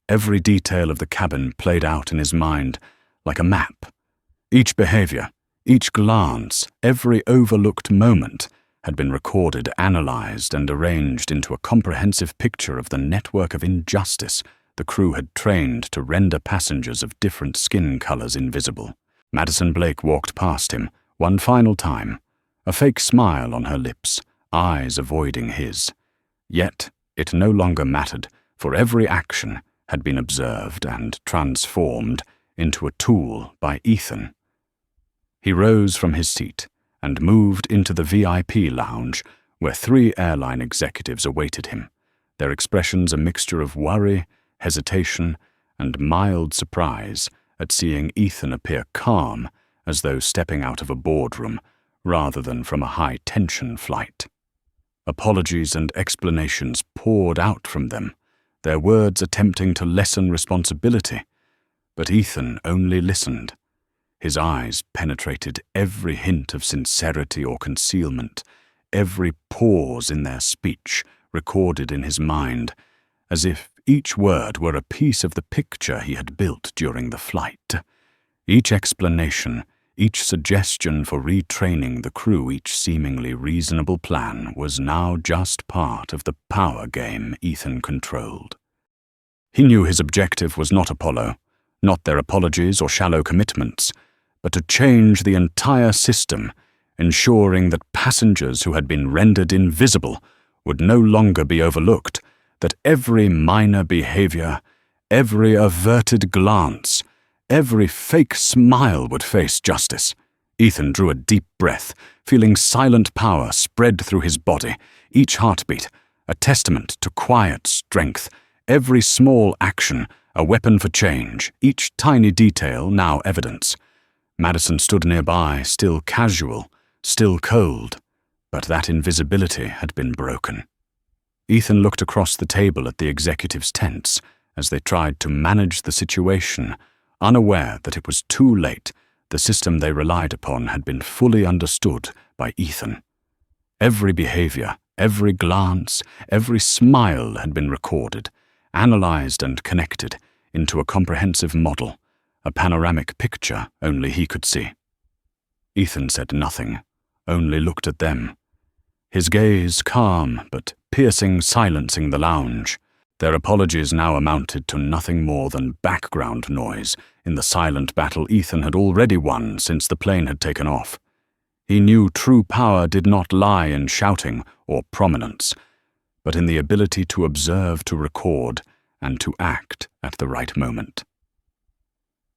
Every detail of the cabin played out in his mind like a map. Each behavior, each glance, every overlooked moment had been recorded, analyzed, and arranged into a comprehensive picture of the network of injustice the crew had trained to render passengers of different skin colors invisible. Madison Blake walked past him one final time, a fake smile on her lips, eyes avoiding his. Yet it no longer mattered, for every action had been observed and transformed into a tool by Ethan. He rose from his seat and moved into the VIP lounge, where 3 airline executives awaited him, their expressions a mixture of worry, hesitation, and mild surprise at seeing Ethan appear calm, as though stepping out of a boardroom rather than from a high-tension flight. Apologies and explanations poured out from them, their words attempting to lessen responsibility, but Ethan only listened. His eyes penetrated every hint of sincerity or concealment, every pause in their speech recorded in his mind, as if each word were a piece of the picture he had built during the flight. Each explanation, Each suggestion for retraining the crew, each seemingly reasonable plan, was now just part of the power game Ethan controlled. He knew his objective was not Apollo, not their apologies or shallow commitments, but to change the entire system, ensuring that passengers who had been rendered invisible would no longer be overlooked, that every minor behavior, every averted glance, every fake smile would face justice. Ethan drew a deep breath, feeling silent power spread through his body, each heartbeat a testament to quiet strength, every small action a weapon for change, each tiny detail now evidence. Madison stood nearby, still casual, still cold, but that invisibility had been broken. Ethan looked across the table at the executives' tents as they tried to manage the situation, unaware that it was too late. The system they relied upon had been fully understood by Ethan. Every behavior, every glance, every smile had been recorded, analyzed and connected into a comprehensive model, a panoramic picture only he could see. Ethan said nothing, only looked at them, his gaze calm but piercing, silencing the lounge. Their apologies now amounted to nothing more than background noise in the silent battle Ethan had already won since the plane had taken off. He knew true power did not lie in shouting or prominence, but in the ability to observe, to record, and to act at the right moment.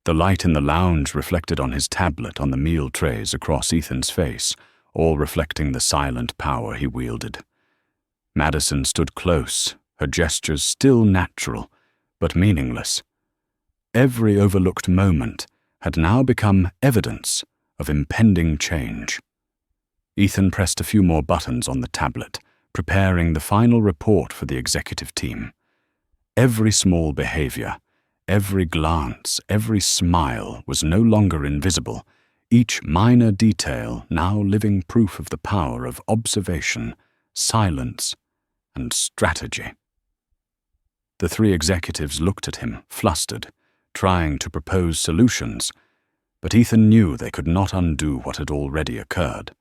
The light in the lounge reflected on his tablet on the meal trays across Ethan's face, all reflecting the silent power he wielded. Madison stood close, her gestures still natural, but meaningless. Every overlooked moment had now become evidence of impending change. Ethan pressed a few more buttons on the tablet, preparing the final report for the executive team. Every small behavior, every glance, every smile was no longer invisible, each minor detail now living proof of the power of observation, silence, and strategy. The three executives looked at him, flustered, trying to propose solutions, but Ethan knew they could not undo what had already occurred.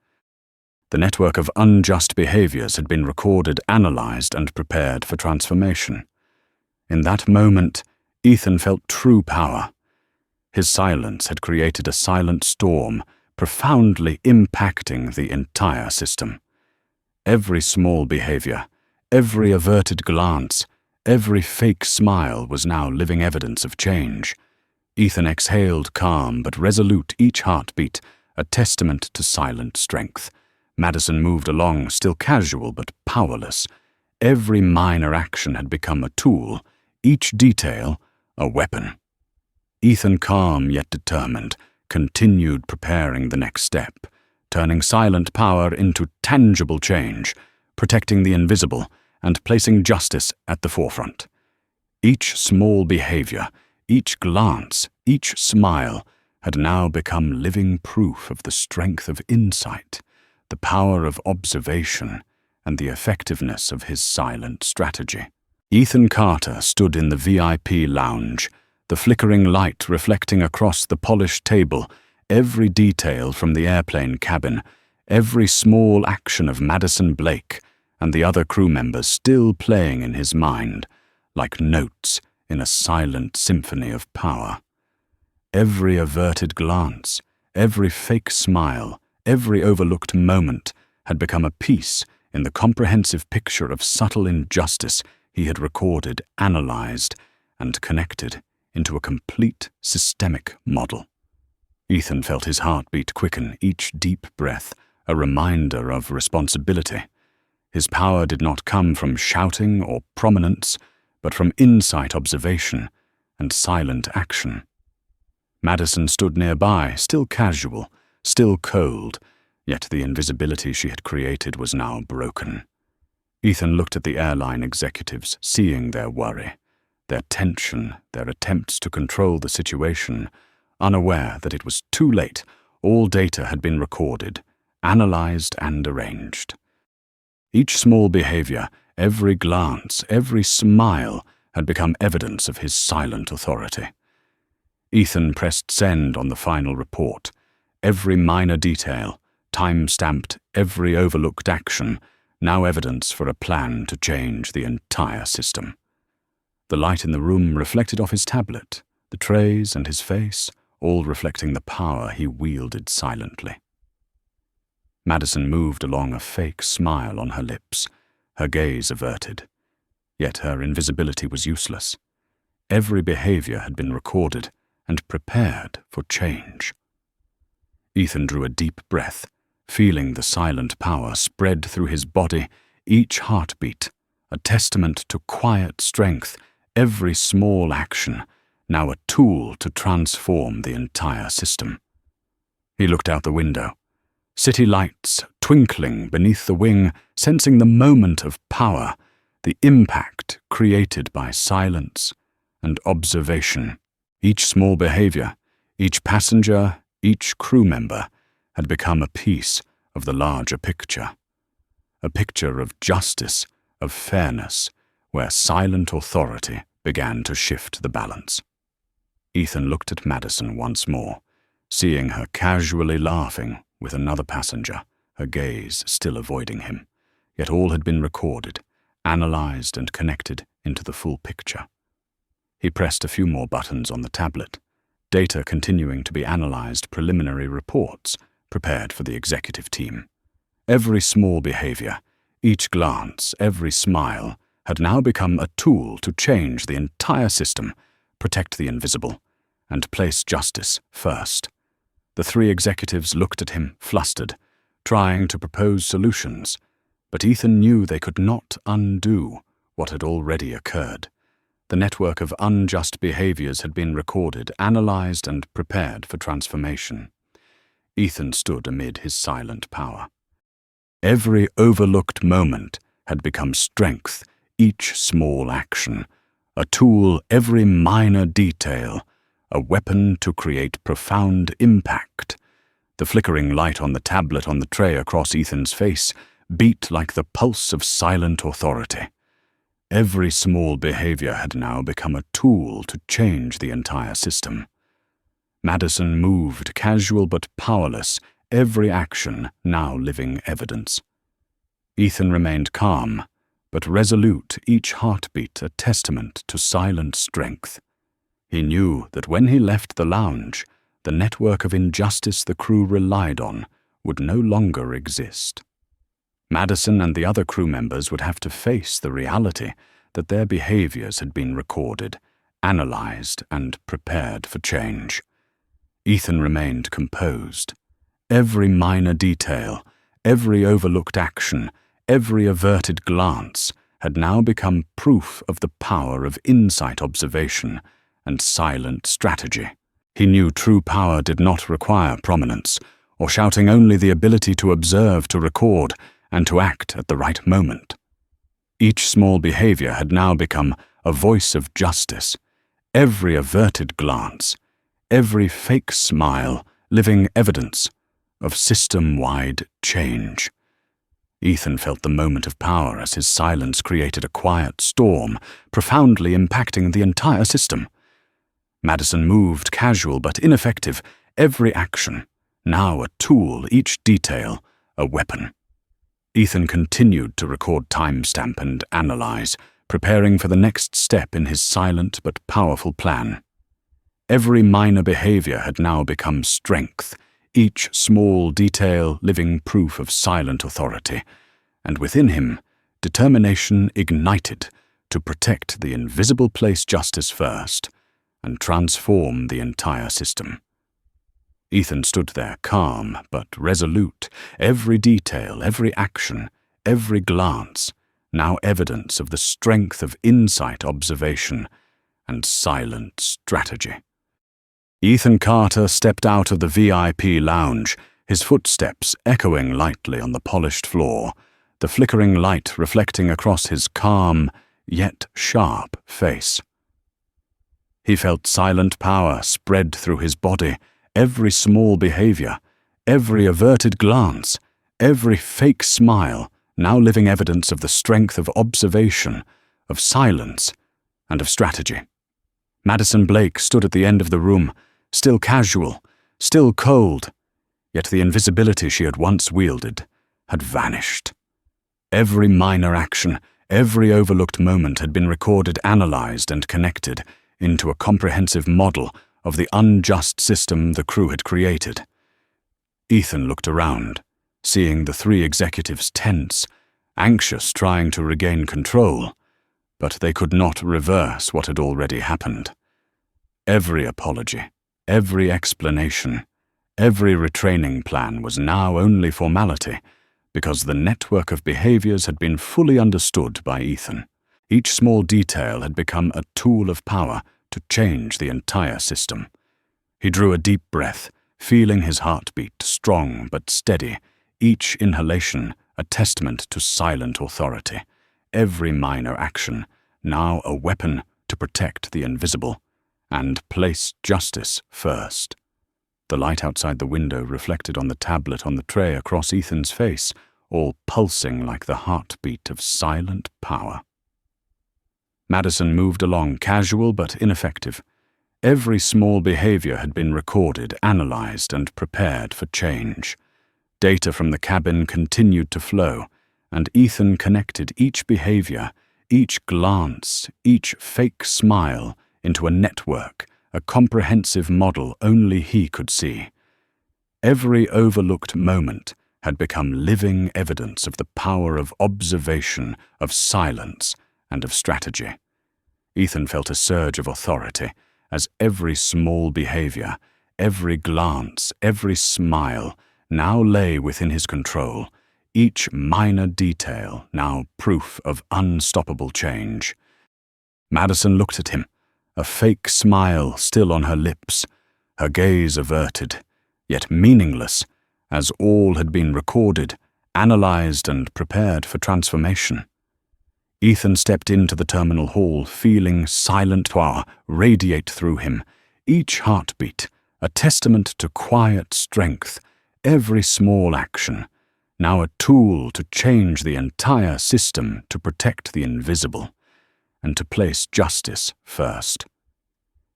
The network of unjust behaviors had been recorded, analyzed, and prepared for transformation. In that moment, Ethan felt true power. His silence had created a silent storm, profoundly impacting the entire system. Every small behavior, every averted glance, every fake smile was now living evidence of change. Ethan exhaled, calm but resolute, each heartbeat a testament to silent strength. Madison moved along, still casual but powerless. Every minor action had become a tool, each detail a weapon. Ethan, calm yet determined, continued preparing the next step, turning silent power into tangible change, protecting the invisible and placing justice at the forefront. Each small behavior, each glance, each smile had now become living proof of the strength of insight, the power of observation, and the effectiveness of his silent strategy. Ethan Carter stood in the VIP lounge, the flickering light reflecting across the polished table, every detail from the airplane cabin, every small action of Madison Blake and the other crew members still playing in his mind, like notes in a silent symphony of power. Every averted glance, every fake smile, every overlooked moment had become a piece in the comprehensive picture of subtle injustice he had recorded, analyzed, and connected into a complete systemic model. Ethan felt his heartbeat quicken, each deep breath a reminder of responsibility. His power did not come from shouting or prominence, but from insight, observation, and silent action. Madison stood nearby, still casual, still cold, yet the invisibility she had created was now broken. Ethan looked at the airline executives, seeing their worry, their tension, their attempts to control the situation, unaware that it was too late. All data had been recorded, analyzed, and arranged. Each small behavior, every glance, every smile had become evidence of his silent authority. Ethan pressed send on the final report. every minor detail, time-stamped every overlooked action, now evidence for a plan to change the entire system. The light in the room reflected off his tablet, the trays and his face, all reflecting the power he wielded silently. Madison moved along, a fake smile on her lips, her gaze averted. Yet her invisibility was useless. Every behavior had been recorded and prepared for change. Ethan drew a deep breath, feeling the silent power spread through his body, each heartbeat, a testament to quiet strength, every small action, now a tool to transform the entire system. He looked out the window, city lights twinkling beneath the wing, sensing the moment of power, the impact created by silence and observation. Each small behavior, each passenger, each crew member had become a piece of the larger picture. A picture of justice, of fairness, where silent authority began to shift the balance. Ethan looked at Madison once more, seeing her casually laughing with another passenger, her gaze still avoiding him. Yet all had been recorded, analyzed and connected into the full picture. He pressed a few more buttons on the tablet, data continuing to be analyzed, preliminary reports prepared for the executive team. Every small behavior, each glance, every smile had now become a tool to change the entire system, protect the invisible, and place justice first. The three executives looked at him, flustered, trying to propose solutions, but Ethan knew they could not undo what had already occurred. The network of unjust behaviors had been recorded, analyzed, and prepared for transformation. Ethan stood amid his silent power. Every overlooked moment had become strength, each small action, a tool, every minor detail, a weapon to create profound impact. The flickering light on the tablet on the tray across Ethan's face beat like the pulse of silent authority. Every small behavior had now become a tool to change the entire system. Madison moved, casual but powerless, every action now living evidence. Ethan remained calm, but resolute, each heartbeat a testament to silent strength. He knew that when he left the lounge, the network of injustice the crew relied on would no longer exist. Madison and the other crew members would have to face the reality that their behaviors had been recorded, analyzed, and prepared for change. Ethan remained composed. Every minor detail, every overlooked action, every averted glance had now become proof of the power of insight observation and silent strategy. He knew true power did not require prominence, or shouting, only the ability to observe, to record, and to act at the right moment. Each small behavior had now become a voice of justice. Every averted glance, every fake smile, living evidence of system-wide change. Ethan felt the moment of power as his silence created a quiet storm, profoundly impacting the entire system. Madison moved, casual but ineffective, every action, now a tool, each detail, a weapon. Ethan continued to record, timestamp, and analyze, preparing for the next step in his silent but powerful plan. Every minor behavior had now become strength, each small detail living proof of silent authority, and within him, determination ignited to protect the invisible, place justice first, and transform the entire system. Ethan stood there, calm but resolute, every detail, every action, every glance, now evidence of the strength of insight observation and silent strategy. Ethan Carter stepped out of the VIP lounge, his footsteps echoing lightly on the polished floor, the flickering light reflecting across his calm, yet sharp face. He felt silent power spread through his body, every small behavior, every averted glance, every fake smile, now living evidence of the strength of observation, of silence, and of strategy. Madison Blake stood at the end of the room, still casual, still cold, Yet the invisibility she had once wielded had vanished. Every minor action, every overlooked moment had been recorded, analyzed, and connected into a comprehensive model of the unjust system the crew had created. Ethan looked around, seeing the three executives tense, anxious, trying to regain control, but they could not reverse what had already happened. Every apology, every explanation, every retraining plan was now only formality, because the network of behaviors had been fully understood by Ethan. Each small detail had become a tool of power to change the entire system. He drew a deep breath, feeling his heartbeat strong but steady, each inhalation a testament to silent authority, every minor action now a weapon to protect the invisible and place justice first. The light outside the window reflected on the tablet on the tray across Ethan's face, all pulsing like the heartbeat of silent power. Madison moved along, casual but ineffective. Every small behavior had been recorded, analyzed, and prepared for change. Data from the cabin continued to flow, and Ethan connected each behavior, each glance, each fake smile into a network, a comprehensive model only he could see. Every overlooked moment had become living evidence of the power of observation, of silence, and of strategy. Ethan felt a surge of authority as every small behavior, every glance, every smile now lay within his control, each minor detail now proof of unstoppable change. Madison looked at him, a fake smile still on her lips, her gaze averted, yet meaningless, as all had been recorded, analyzed, and prepared for transformation. Ethan stepped into the terminal hall, feeling silent power radiate through him, each heartbeat a testament to quiet strength, every small action now a tool to change the entire system, to protect the invisible, and to place justice first.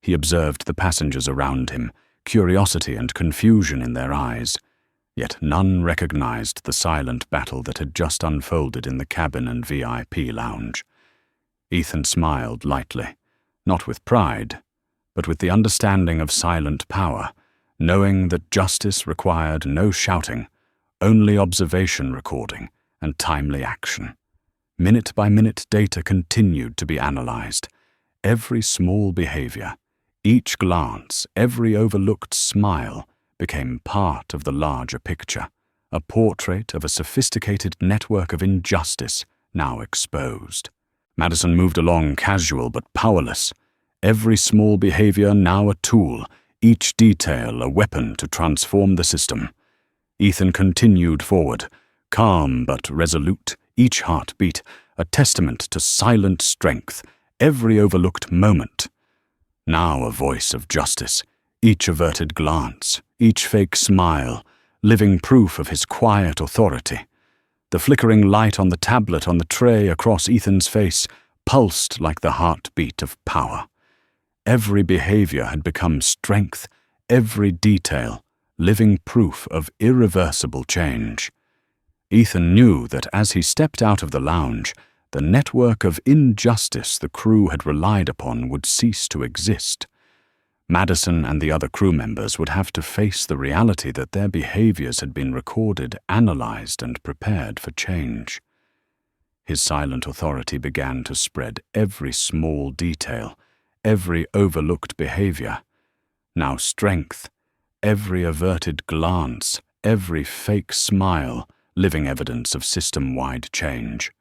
He observed the passengers around him, curiosity and confusion in their eyes, yet none recognized the silent battle that had just unfolded in the cabin and VIP lounge. Ethan smiled lightly, not with pride, but with the understanding of silent power, knowing that justice required no shouting, only observation recording and timely action. Minute by minute data continued to be analyzed. Every small behavior, each glance, every overlooked smile became part of the larger picture, a portrait of a sophisticated network of injustice now exposed. Madison moved along, casual but powerless, every small behavior now a tool, each detail a weapon to transform the system. Ethan continued forward, calm but resolute, each heartbeat a testament to silent strength, every overlooked moment now a voice of justice, each averted glance, each fake smile, living proof of his quiet authority. The flickering light on the tablet on the tray across Ethan's face pulsed like the heartbeat of power. Every behavior had become strength, every detail living proof of irreversible change. Ethan knew that as he stepped out of the lounge, the network of injustice the crew had relied upon would cease to exist. Madison and the other crew members would have to face the reality that their behaviors had been recorded, analyzed, and prepared for change. His silent authority began to spread every small detail, every overlooked behavior. Now strength, every averted glance, every fake smile, living evidence of system-wide change.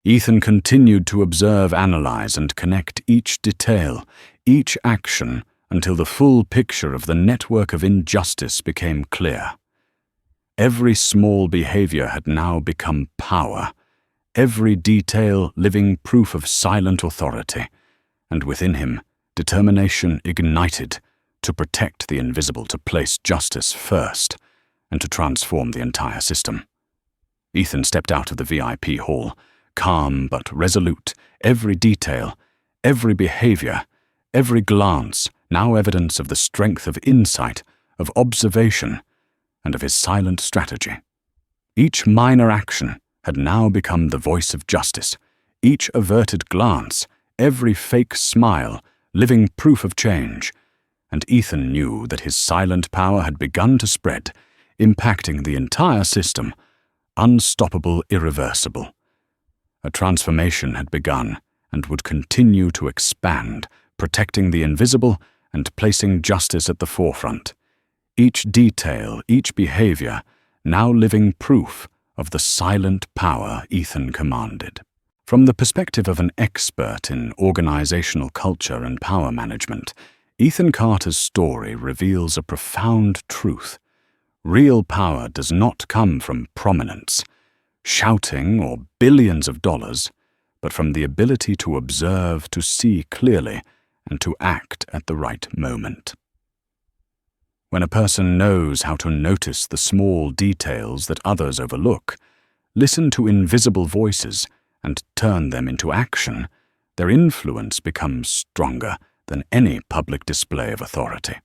Ethan continued to observe, analyze, and connect each detail, each action, until the full picture of the network of injustice became clear. Every small behavior had now become power, every detail living proof of silent authority, and within him, determination ignited to protect the invisible, to place justice first, and to transform the entire system. Ethan stepped out of the VIP hall, calm but resolute, every detail, every behavior, every glance now evidence of the strength of insight, of observation, and of his silent strategy. Each minor action had now become the voice of justice, each averted glance, every fake smile, living proof of change, and Ethan knew that his silent power had begun to spread, impacting the entire system, unstoppable, irreversible. A transformation had begun and would continue to expand, protecting the invisible and placing justice at the forefront. Each detail, each behavior, now living proof of the silent power Ethan commanded. From the perspective of an expert in organizational culture and power management, Ethan Carter's story reveals a profound truth. Real power does not come from prominence, shouting, or billions of dollars, but from the ability to observe, to see clearly, and to act at the right moment. When a person knows how to notice the small details that others overlook, listen to invisible voices, and turn them into action, their influence becomes stronger than any public display of authority.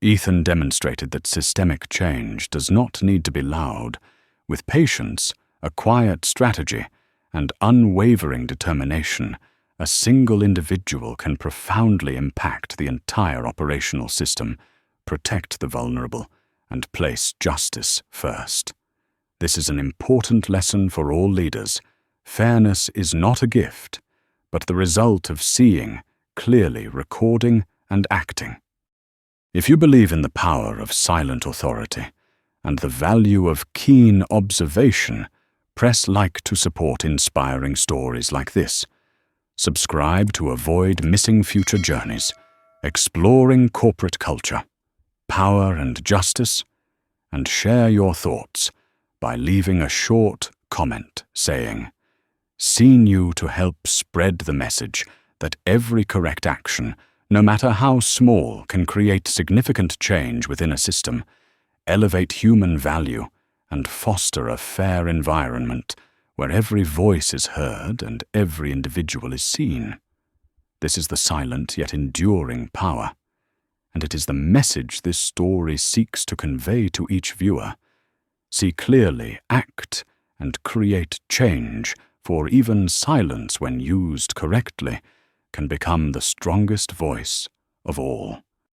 Ethan demonstrated that systemic change does not need to be loud. With patience, a quiet strategy, and unwavering determination, a single individual can profoundly impact the entire operational system, protect the vulnerable, and place justice first. This is an important lesson for all leaders. Fairness is not a gift, but the result of seeing, clearly recording, and acting. If you believe in the power of silent authority and the value of keen observation, press like to support inspiring stories like this. Subscribe to avoid missing future journeys, exploring corporate culture, power and justice, and share your thoughts by leaving a short comment saying, "Seen you to help spread the message that every correct action, no matter how small, can create significant change within a system, elevate human value, and foster a fair environment where every voice is heard and every individual is seen." This is the silent yet enduring power, and it is the message this story seeks to convey to each viewer. See clearly, act, and create change, for even silence, when used correctly, can become the strongest voice of all.